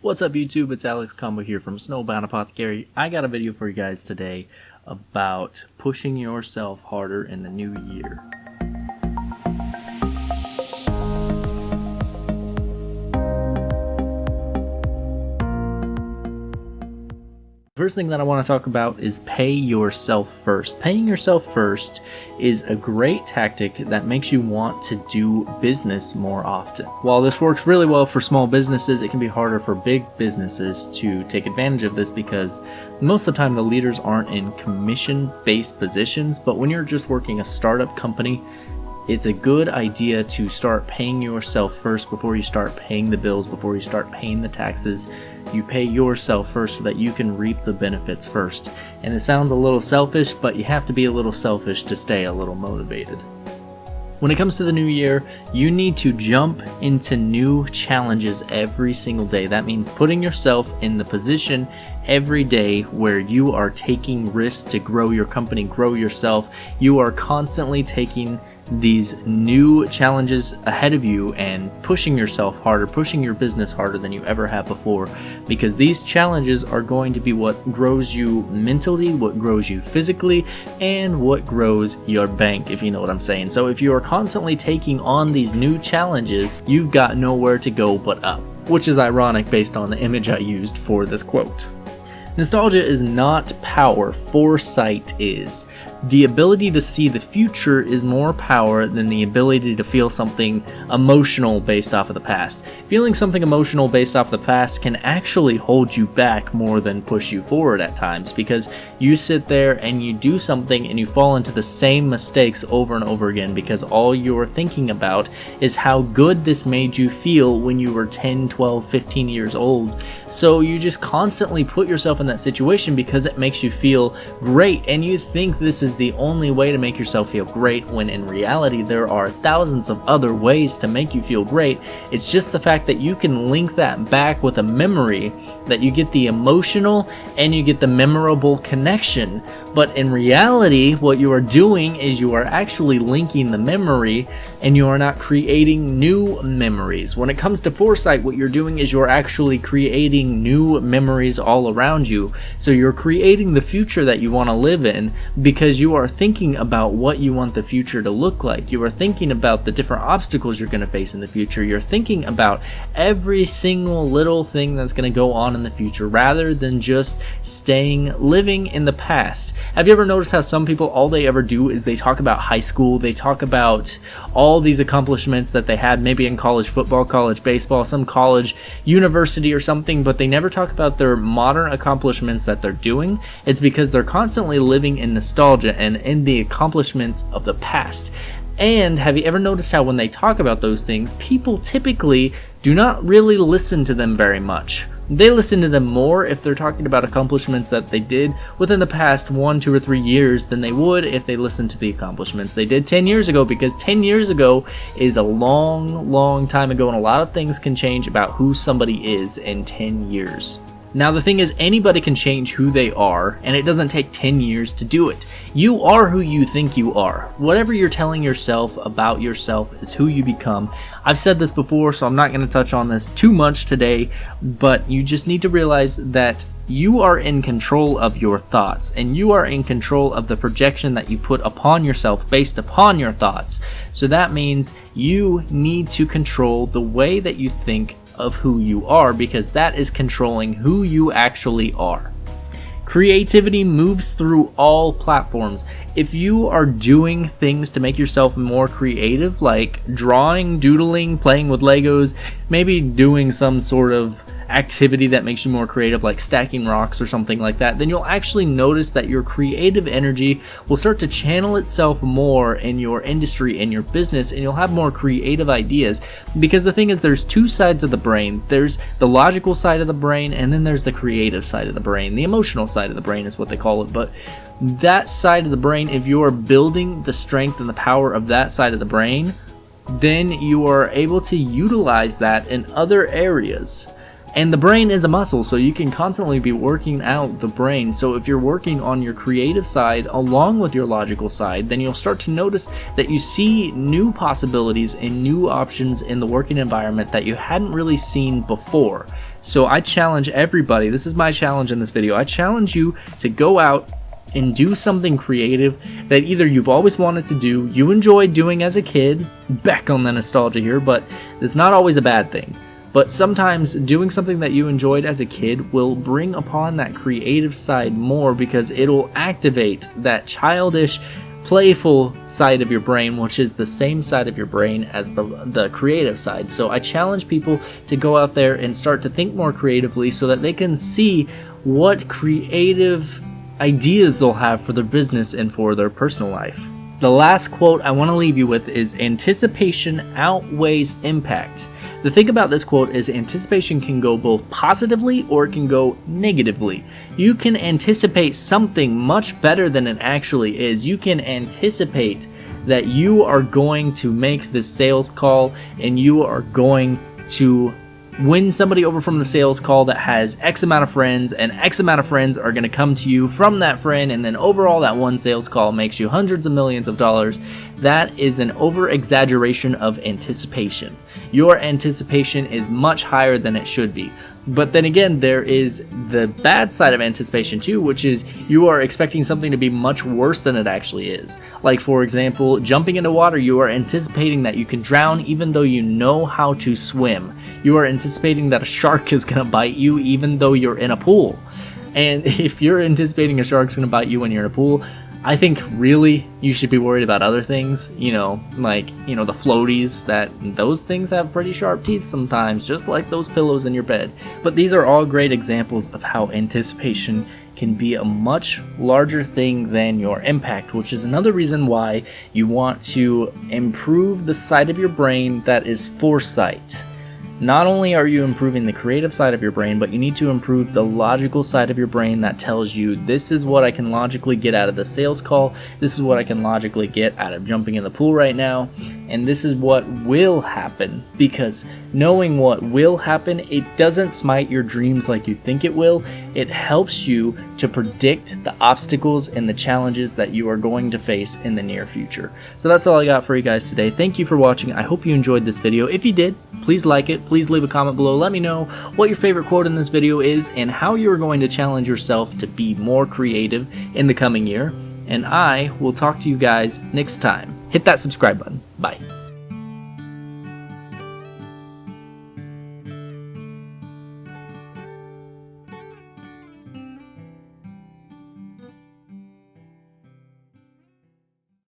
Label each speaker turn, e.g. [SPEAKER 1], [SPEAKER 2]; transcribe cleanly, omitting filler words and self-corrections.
[SPEAKER 1] What's up YouTube, it's Alex Combow here from Snowbound Apothecary. I got a video for you guys today about pushing yourself harder in the new year. First thing that I want to talk about is pay yourself first. Paying yourself first is a great tactic that makes you want to do business more often. While this works really well for small businesses, it can be harder for big businesses to take advantage of this because most of the time the leaders aren't in commission-based positions, but when you're just working a startup company, it's a good idea to start paying yourself first before you start paying the bills, before you start paying the taxes. You pay yourself first so that you can reap the benefits first. And it sounds a little selfish, but you have to be a little selfish to stay a little motivated. When it comes to the new year, you need to jump into new challenges every single day. That means putting yourself in the position every day where you are taking risks to grow your company, grow yourself. You are constantly taking these new challenges ahead of you and pushing yourself harder, pushing your business harder than you ever have before, because these challenges are going to be what grows you mentally, what grows you physically, and what grows your bank, if you know what I'm saying. So if you are constantly taking on these new challenges, you've got nowhere to go but up, which is ironic based on the image I used for this quote. Nostalgia is not power, foresight is. The ability to see the future is more power than the ability to feel something emotional based off of the past. Feeling something emotional based off the past can actually hold you back more than push you forward at times, because you sit there and you do something and you fall into the same mistakes over and over again because all you're thinking about is how good this made you feel when you were 10, 12, 15 years old. So you just constantly put yourself in that situation because it makes you feel great, and you think this is the only way to make yourself feel great, when in reality there are thousands of other ways to make you feel great. It's just the fact that you can link that back with a memory, that you get the emotional and you get the memorable connection. But in reality, what you are doing is you are actually linking the memory and you are not creating new memories. When it comes to foresight, what you're doing is you're actually creating new memories all around you. So you're creating the future that you want to live in because you are thinking about what you want the future to look like. You are thinking about the different obstacles you're going to face in the future. You're thinking about every single little thing that's going to go on in the future rather than just living in the past. Have you ever noticed how some people, all they ever do is they talk about high school, they talk about all these accomplishments that they had maybe in college football, college baseball, some college university or something, but they never talk about their modern accomplishments that they're doing? It's because they're constantly living in nostalgia and in the accomplishments of the past. And have you ever noticed how when they talk about those things, people typically do not really listen to them very much? They listen to them more if they're talking about accomplishments that they did within the past 1, 2, or 3 years than they would if they listened to the accomplishments they did 10 years ago, because 10 years ago is a long time ago, and a lot of things can change about who somebody is in 10 years. Now the thing is, anybody can change who they are, and it doesn't take 10 years to do it. You are who you think you are. Whatever you're telling yourself about yourself is who you become. I've said this before, so I'm not going to touch on this too much today, but you just need to realize that you are in control of your thoughts, and you are in control of the projection that you put upon yourself based upon your thoughts. So that means you need to control the way that you think of who you are, because that is controlling who you actually are. Creativity moves through all platforms. If you are doing things to make yourself more creative, like drawing, doodling, playing with Legos, maybe doing some sort of activity that makes you more creative, like stacking rocks or something like that, then you'll actually notice that your creative energy will start to channel itself more in your industry, in your business, and you'll have more creative ideas. Because the thing is, there's two sides of the brain. There's the logical side of the brain, and then there's the creative side of the brain. The emotional side of the brain is what they call it. But that side of the brain, if you are building the strength and the power of that side of the brain, then you are able to utilize that in other areas. And the brain is a muscle, so you can constantly be working out the brain. So if you're working on your creative side along with your logical side, then you'll start to notice that you see new possibilities and new options in the working environment that you hadn't really seen before. So I challenge everybody, this is my challenge in this video, I challenge you to go out and do something creative that either you've always wanted to do, you enjoyed doing as a kid, back on the nostalgia here, but it's not always a bad thing. But sometimes doing something that you enjoyed as a kid will bring upon that creative side more, because it'll activate that childish, playful side of your brain, which is the same side of your brain as the creative side. So I challenge people to go out there and start to think more creatively so that they can see what creative ideas they'll have for their business and for their personal life. The last quote I want to leave you with is anticipation outweighs impact. The thing about this quote is anticipation can go both positively or it can go negatively. You can anticipate something much better than it actually is. You can anticipate that you are going to make this sales call and you are going to win somebody over from the sales call that has X amount of friends, and X amount of friends are going to come to you from that friend, and then overall that one sales call makes you hundreds of millions of dollars. That is an over exaggeration of anticipation. Your anticipation is much higher than it should be. But then again, there is the bad side of anticipation too, which is you are expecting something to be much worse than it actually is. Like, for example, jumping into water, you are anticipating that you can drown even though you know how to swim. You are anticipating that a shark is going to bite you even though you're in a pool. And if you're anticipating a shark's going to bite you when you're in a pool, I think really you should be worried about other things, like the floaties, those things have pretty sharp teeth sometimes, just like those pillows in your bed. But these are all great examples of how anticipation can be a much larger thing than your impact, which is another reason why you want to improve the side of your brain that is foresight. Not only are you improving the creative side of your brain, but you need to improve the logical side of your brain that tells you, this is what I can logically get out of the sales call, this is what I can logically get out of jumping in the pool right now, and this is what will happen. Because knowing what will happen, it doesn't smite your dreams like you think it will. It helps you to predict the obstacles and the challenges that you are going to face in the near future. So that's all I got for you guys today. Thank you for watching. I hope you enjoyed this video. If you did, please like it. Please leave a comment below. Let me know what your favorite quote in this video is and how you're going to challenge yourself to be more creative in the coming year. And I will talk to you guys next time. Hit that subscribe button. Bye.